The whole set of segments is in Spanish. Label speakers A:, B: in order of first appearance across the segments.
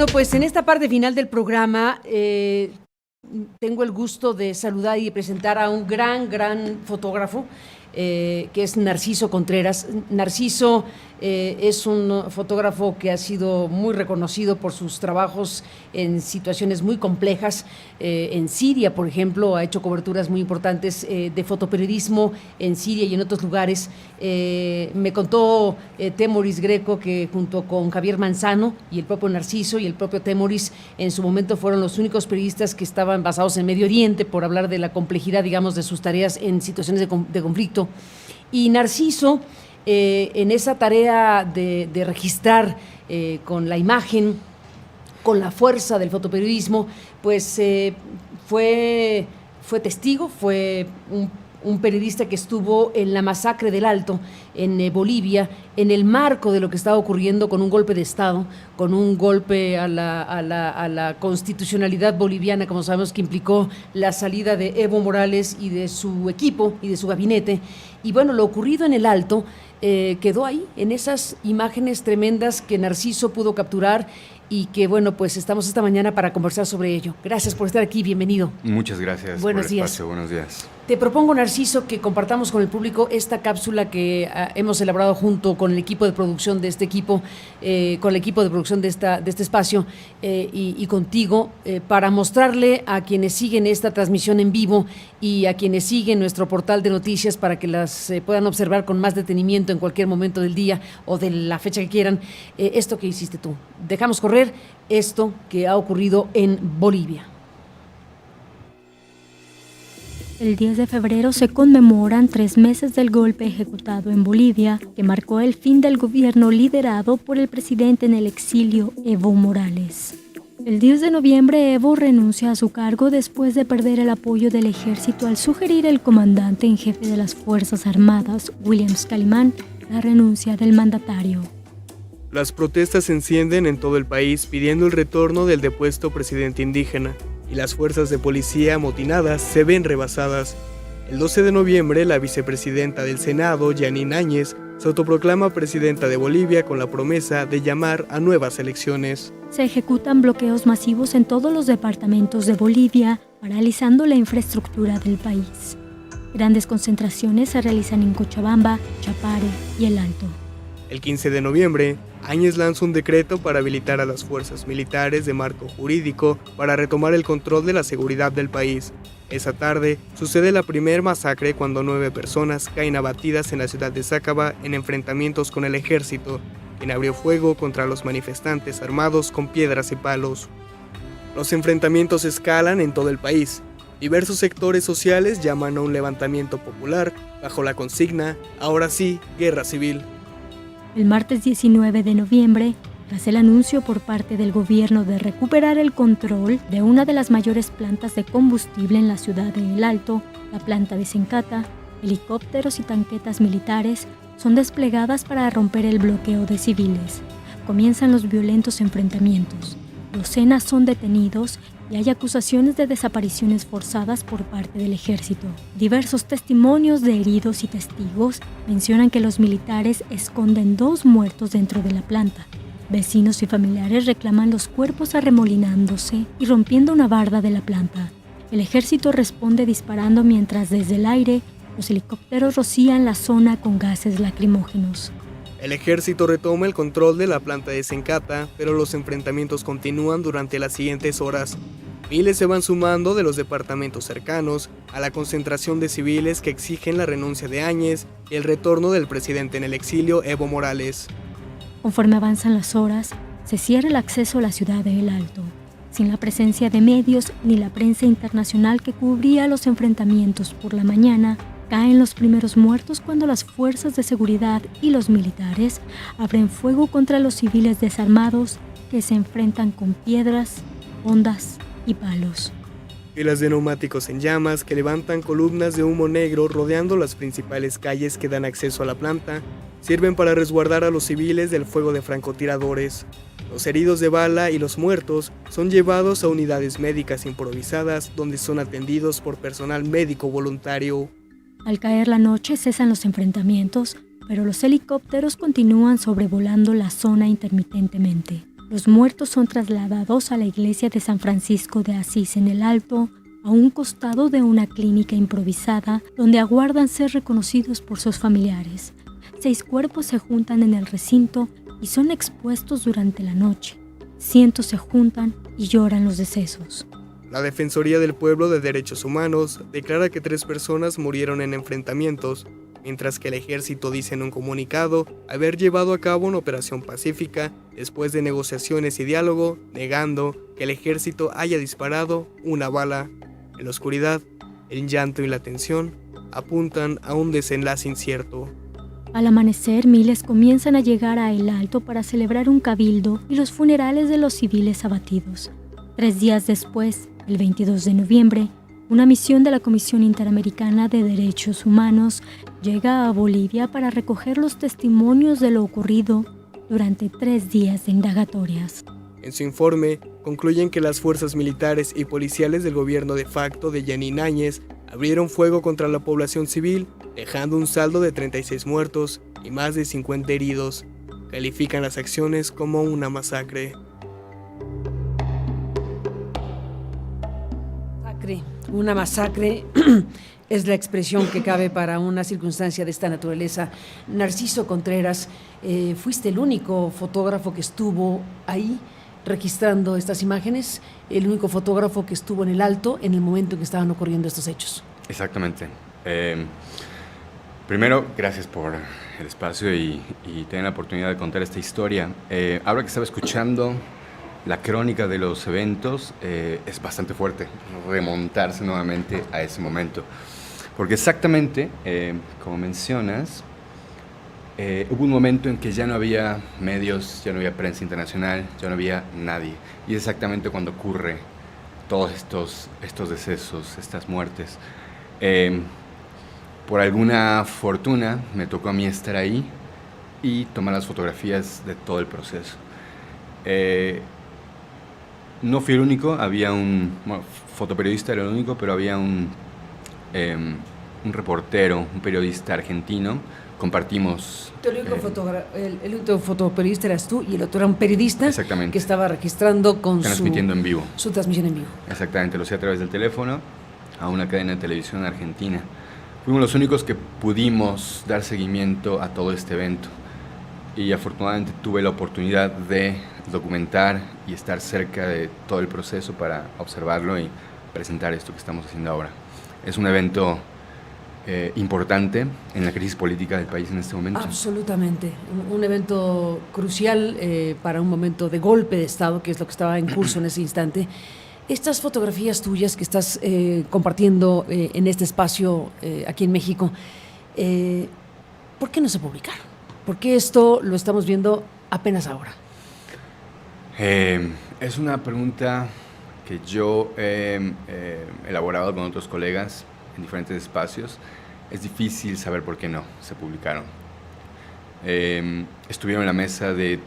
A: Bueno, pues en esta parte final del programa tengo el gusto de saludar y de presentar a un gran fotógrafo que es Narciso Contreras. Narciso es un fotógrafo que ha sido muy reconocido por sus trabajos en situaciones muy complejas. En Siria, por ejemplo, ha hecho coberturas muy importantes de fotoperiodismo en Siria y en otros lugares. Me contó Temoris Greco que junto con Javier Manzano y el propio Narciso y el propio Temoris en su momento fueron los únicos periodistas que estaban basados en Medio Oriente, por hablar de la complejidad, digamos, de sus tareas en situaciones de conflicto. Y Narciso, en esa tarea de registrar con la imagen, con la fuerza del fotoperiodismo, pues fue testigo, fue un periodista que estuvo en la masacre del Alto, en Bolivia, en el marco de lo que estaba ocurriendo con un golpe de Estado, con un golpe a la constitucionalidad boliviana, como sabemos, que implicó la salida de Evo Morales y de su equipo y de su gabinete. Y bueno, lo ocurrido en el Alto quedó ahí, en esas imágenes tremendas que Narciso pudo capturar y que, bueno, pues estamos esta mañana para conversar sobre ello. Gracias por estar aquí, bienvenido.
B: Muchas gracias
A: Buenos
B: por el
A: días.
B: espacio, buenos días.
A: Te propongo, Narciso, que compartamos con el público esta cápsula que hemos elaborado junto con el equipo de producción de este equipo, con el equipo de producción de este espacio y contigo, para mostrarle a quienes siguen esta transmisión en vivo y a quienes siguen nuestro portal de noticias para que las puedan observar con más detenimiento en cualquier momento del día o de la fecha que quieran, esto que hiciste tú. Dejamos correr esto que ha ocurrido en Bolivia.
C: El 10 de febrero se conmemoran 3 meses del golpe ejecutado en Bolivia, que marcó el fin del gobierno liderado por el presidente en el exilio, Evo Morales. El 10 de noviembre, Evo renuncia a su cargo después de perder el apoyo del ejército al sugerir el comandante en jefe de las Fuerzas Armadas, William Calimán, la renuncia del mandatario.
D: Las protestas se encienden en todo el país pidiendo el retorno del depuesto presidente indígena, y las fuerzas de policía amotinadas se ven rebasadas. El 12 de noviembre, la vicepresidenta del Senado, Yanine Áñez, se autoproclama presidenta de Bolivia con la promesa de llamar a nuevas elecciones.
C: Se ejecutan bloqueos masivos en todos los departamentos de Bolivia, paralizando la infraestructura del país. Grandes concentraciones se realizan en Cochabamba, Chapare y El Alto.
D: El 15 de noviembre, Áñez lanza un decreto para habilitar a las fuerzas militares de marco jurídico para retomar el control de la seguridad del país. Esa tarde sucede la primera masacre cuando 9 personas caen abatidas en la ciudad de Sacaba en enfrentamientos con el ejército, quien abrió fuego contra los manifestantes armados con piedras y palos. Los enfrentamientos escalan en todo el país. Diversos sectores sociales llaman a un levantamiento popular bajo la consigna, ahora sí, guerra civil.
C: El martes 19 de noviembre, tras el anuncio por parte del gobierno de recuperar el control de una de las mayores plantas de combustible en la ciudad de El Alto, la planta de Sencata, helicópteros y tanquetas militares son desplegadas para romper el bloqueo de civiles. Comienzan los violentos enfrentamientos. Docenas son detenidos y hay acusaciones de desapariciones forzadas por parte del ejército. Diversos testimonios de heridos y testigos mencionan que los militares esconden 2 muertos dentro de la planta. Vecinos y familiares reclaman los cuerpos arremolinándose y rompiendo una barda de la planta. El ejército responde disparando mientras desde el aire los helicópteros rocían la zona con gases lacrimógenos.
D: El ejército retoma el control de la planta de Sencata, pero los enfrentamientos continúan durante las siguientes horas. Miles se van sumando de los departamentos cercanos a la concentración de civiles que exigen la renuncia de Áñez y el retorno del presidente en el exilio, Evo Morales.
C: Conforme avanzan las horas, se cierra el acceso a la ciudad de El Alto, sin la presencia de medios ni la prensa internacional que cubría los enfrentamientos por la mañana. Caen los primeros muertos cuando las fuerzas de seguridad y los militares abren fuego contra los civiles desarmados que se enfrentan con piedras, ondas y palos.
D: Filas de neumáticos en llamas que levantan columnas de humo negro rodeando las principales calles que dan acceso a la planta sirven para resguardar a los civiles del fuego de francotiradores. Los heridos de bala y los muertos son llevados a unidades médicas improvisadas donde son atendidos por personal médico voluntario.
C: Al caer la noche cesan los enfrentamientos, pero los helicópteros continúan sobrevolando la zona intermitentemente. Los muertos son trasladados a la iglesia de San Francisco de Asís en el Alto, a un costado de una clínica improvisada donde aguardan ser reconocidos por sus familiares. 6 cuerpos se juntan en el recinto y son expuestos durante la noche. Cientos se juntan y lloran los decesos.
D: La Defensoría del Pueblo de Derechos Humanos declara que 3 personas murieron en enfrentamientos, mientras que el ejército dice en un comunicado haber llevado a cabo una operación pacífica después de negociaciones y diálogo, negando que el ejército haya disparado una bala. En la oscuridad, el llanto y la tensión apuntan a un desenlace incierto.
C: Al amanecer, miles comienzan a llegar a El Alto para celebrar un cabildo y los funerales de los civiles abatidos. 3 días después, el 22 de noviembre, una misión de la Comisión Interamericana de Derechos Humanos llega a Bolivia para recoger los testimonios de lo ocurrido durante 3 días de indagatorias.
D: En su informe, concluyen que las fuerzas militares y policiales del gobierno de facto de Yanín Áñez abrieron fuego contra la población civil, dejando un saldo de 36 muertos y más de 50 heridos. Califican las acciones como una masacre.
A: Una masacre es la expresión que cabe para una circunstancia de esta naturaleza. Narciso Contreras, fuiste el único fotógrafo que estuvo ahí registrando estas imágenes, el único fotógrafo que estuvo en El Alto en el momento en que estaban ocurriendo estos hechos.
B: Exactamente. Primero, gracias por el espacio y tener la oportunidad de contar esta historia. Ahora que estaba escuchando la crónica de los eventos, es bastante fuerte remontarse nuevamente a ese momento. Porque exactamente, como mencionas, hubo un momento en que ya no había medios, ya no había prensa internacional, ya no había nadie. Y es exactamente cuando ocurre todos estos decesos, estas muertes. Por alguna fortuna me tocó a mí estar ahí y tomar las fotografías de todo el proceso. No fui el único, había fotoperiodista era el único, pero había un reportero, un periodista argentino. Compartimos.
A: El único fotoperiodista eras tú y el otro era un periodista.
B: Exactamente.
A: Que estaba registrando
B: transmitiendo en vivo.
A: Su transmisión en vivo.
B: Exactamente, lo hacía a través del teléfono a una cadena de televisión argentina. Fuimos los únicos que pudimos dar seguimiento a todo este evento y afortunadamente tuve la oportunidad de documentar y estar cerca de todo el proceso para observarlo y presentar esto que estamos haciendo ahora. Es un evento importante en la crisis política del país en este momento.
A: Absolutamente, un evento crucial para un momento de golpe de Estado, que es lo que estaba en curso en ese instante. Estas fotografías tuyas que estás compartiendo en este espacio aquí en México, ¿por qué no se publicaron? ¿Por qué esto lo estamos viendo apenas ahora?
B: Es una pregunta que yo he elaborado con otros colegas en diferentes espacios. Es difícil saber por qué no se publicaron. Estuvieron en la mesa de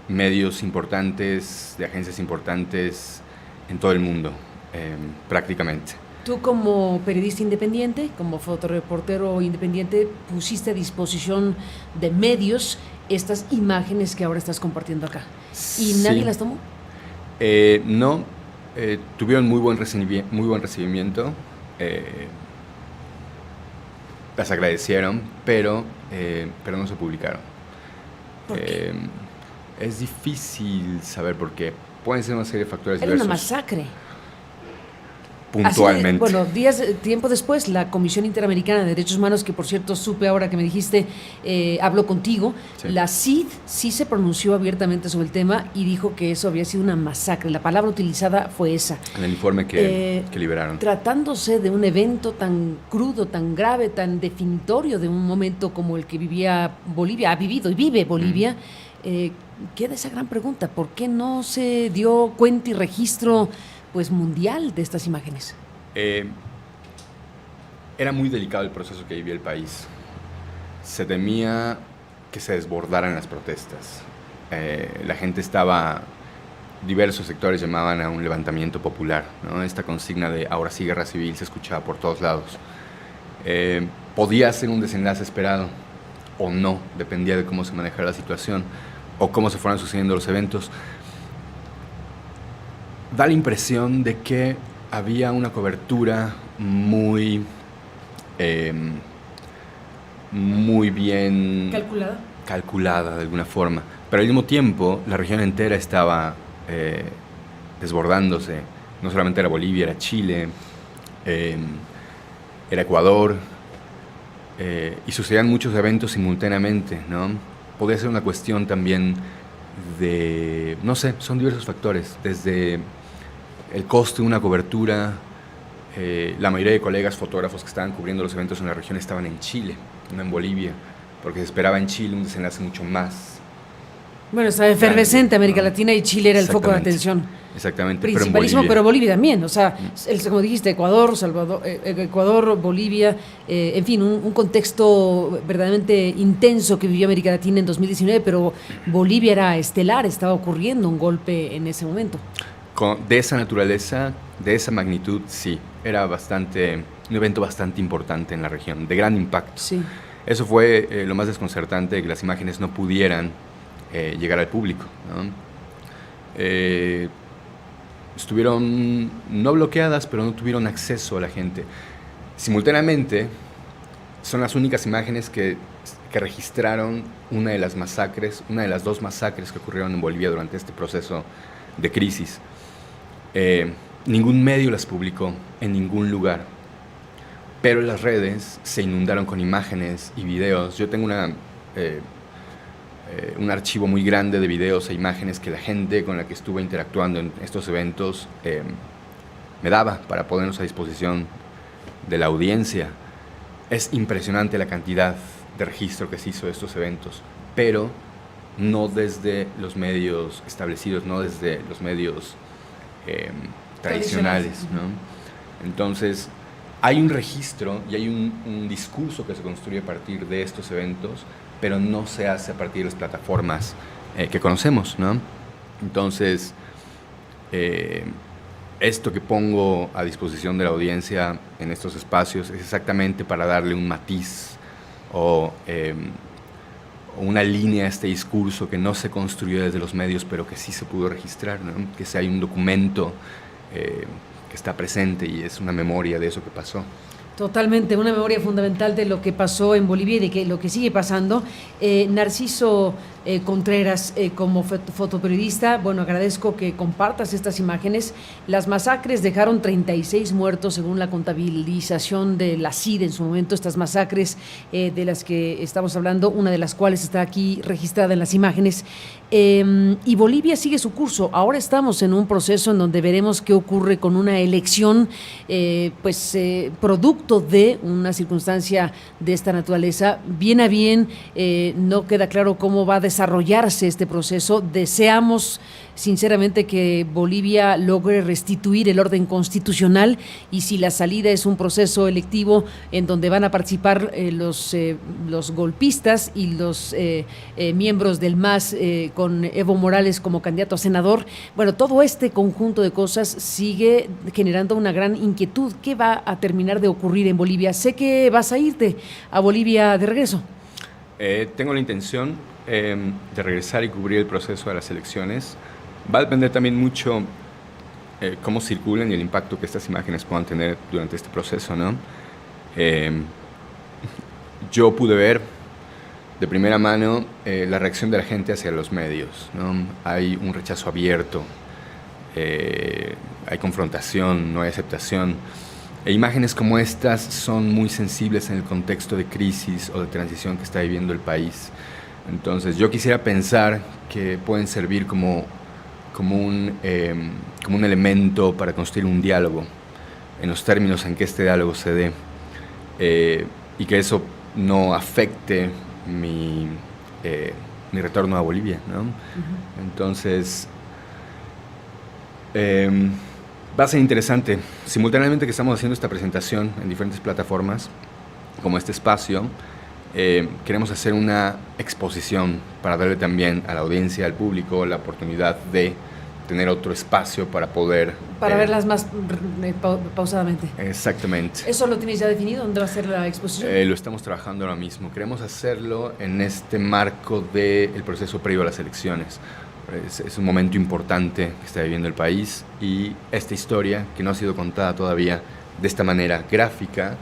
B: medios importantes, de agencias importantes en todo el mundo, prácticamente.
A: Tú como periodista independiente, como fotoreportero independiente, pusiste a disposición de medios estas imágenes que ahora estás compartiendo acá. ¿Y nadie las tomó?
B: No, tuvieron muy buen recibimiento. Las agradecieron, pero no se publicaron.
A: ¿Por qué?
B: Es difícil saber por qué. Pueden ser una serie de factores
A: Era
B: diversos.
A: una masacre.
B: Puntualmente.
A: Tiempo después, la Comisión Interamericana de Derechos Humanos, que por cierto supe ahora que me dijiste, habló contigo, sí. La CID sí se pronunció abiertamente sobre el tema y dijo que eso había sido una masacre. La palabra utilizada fue esa.
B: En el informe que liberaron.
A: Tratándose de un evento tan crudo, tan grave, tan definitorio de un momento como el que vivía Bolivia, ha vivido y vive Bolivia, queda esa gran pregunta: ¿por qué no se dio cuenta y registro mundial de estas imágenes?
B: Era muy delicado el proceso que vivía el país. Se temía que se desbordaran las protestas. La gente diversos sectores llamaban a un levantamiento popular, ¿no? Esta consigna de ahora sí guerra civil se escuchaba por todos lados. Podía ser un desenlace esperado o no, dependía de cómo se manejara la situación o cómo se fueran sucediendo los eventos. da la impresión de que había una cobertura muy bien calculada de alguna forma, pero al mismo tiempo la región entera estaba desbordándose. No solamente era Bolivia, era Chile, era Ecuador, y sucedían muchos eventos simultáneamente, ¿no? Podría ser una cuestión también de, no sé, son diversos factores, desde el coste de una cobertura. La mayoría de colegas fotógrafos que estaban cubriendo los eventos en la región estaban en Chile, no en Bolivia, porque se esperaba en Chile un desenlace mucho más.
A: Bueno, estaba efervescente América Latina y Chile era el foco de atención.
B: Exactamente.
A: Principalísimo, pero Bolivia también. O sea, como dijiste, Ecuador, Bolivia, en fin, un contexto verdaderamente intenso que vivió América Latina en 2019, pero Bolivia era estelar, estaba ocurriendo un golpe en ese momento.
B: De esa naturaleza, de esa magnitud, sí, era un evento bastante importante en la región, de gran impacto.
A: Sí.
B: Eso fue lo más desconcertante, que las imágenes no pudieran llegar al público, ¿no? Estuvieron no bloqueadas, pero no tuvieron acceso a la gente. Simultáneamente, son las únicas imágenes que registraron una de las dos masacres que ocurrieron en Bolivia durante este proceso de crisis. Ningún medio las publicó en ningún lugar, pero las redes se inundaron con imágenes y videos. Yo tengo un archivo muy grande de videos e imágenes que la gente con la que estuve interactuando en estos eventos me daba para ponernos a disposición de la audiencia. Es impresionante la cantidad de registro que se hizo de estos eventos, pero no desde los medios establecidos, no desde los medios tradicionales, ¿no? Entonces, hay un registro y hay un discurso que se construye a partir de estos eventos, pero no se hace a partir de las plataformas que conocemos, ¿no? Entonces, esto que pongo a disposición de la audiencia en estos espacios es exactamente para darle un matiz o una línea a este discurso que no se construyó desde los medios, pero que sí se pudo registrar, ¿no? Que hay un documento que está presente y es una memoria de eso que pasó.
A: Totalmente, una memoria fundamental de lo que pasó en Bolivia y de lo que sigue pasando. Narciso Contreras, como fotoperiodista, bueno, agradezco que compartas estas imágenes. Las masacres dejaron 36 muertos según la contabilización de la CIDE en su momento. Estas masacres de las que estamos hablando, una de las cuales está aquí registrada en las imágenes. Y Bolivia sigue su curso. Ahora estamos en un proceso en donde veremos qué ocurre con una elección, producto de una circunstancia de esta naturaleza. Bien a bien, no queda claro cómo va a desarrollarse este proceso. Deseamos sinceramente que Bolivia logre restituir el orden constitucional, y si la salida es un proceso electivo en donde van a participar los golpistas y los miembros del MAS, con Evo Morales como candidato a senador, bueno, todo este conjunto de cosas sigue generando una gran inquietud. ¿Qué va a terminar de ocurrir en Bolivia? Sé que vas a irte a Bolivia de regreso.
B: Tengo la intención de regresar y cubrir el proceso de las elecciones. Va a depender también mucho cómo circulen y el impacto que estas imágenes puedan tener durante este proceso, ¿no? Yo pude ver de primera mano la reacción de la gente hacia los medios, ¿no? Hay un rechazo abierto, hay confrontación, no hay aceptación. E imágenes como estas son muy sensibles en el contexto de crisis o de transición que está viviendo el país. Entonces, yo quisiera pensar que pueden servir como un elemento para construir un diálogo en los términos en que este diálogo se dé, y que eso no afecte mi retorno a Bolivia, ¿no? Uh-huh. Entonces, va a ser interesante. Simultáneamente que estamos haciendo esta presentación en diferentes plataformas, como este espacio, queremos hacer una exposición para darle también a la audiencia, al público, la oportunidad de tener otro espacio para poder...
A: Para verlas más pausadamente.
B: Exactamente.
A: ¿Eso lo tienes ya definido? ¿Dónde va a ser la exposición?
B: Lo estamos trabajando ahora mismo. Queremos hacerlo en este marco del proceso previo a las elecciones. Es un momento importante que está viviendo el país, y esta historia, que no ha sido contada todavía de esta manera gráfica,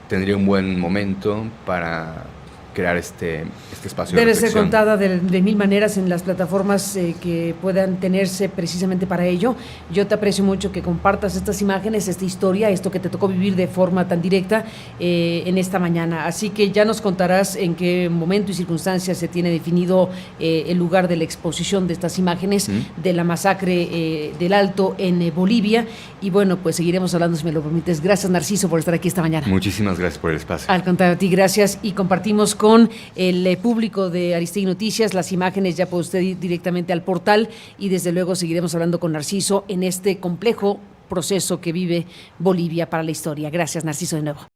B: tendría un buen momento para crear este espacio de
A: Debe ser
B: reflexión.
A: contada de mil maneras en las plataformas que puedan tenerse precisamente para ello. Yo te aprecio mucho que compartas estas imágenes, esta historia, esto que te tocó vivir de forma tan directa en esta mañana. Así que ya nos contarás en qué momento y circunstancias se tiene definido el lugar de la exposición de estas imágenes de la masacre del Alto en Bolivia. Y bueno, pues seguiremos hablando, si me lo permites. Gracias, Narciso, por estar aquí esta mañana.
B: Muchísimas gracias por el espacio.
A: Al contrario, a ti, gracias. Y compartimos con el público de Aristegui Noticias las imágenes. Ya puede usted ir directamente al portal, y desde luego seguiremos hablando con Narciso en este complejo proceso que vive Bolivia para la historia. Gracias, Narciso, de nuevo.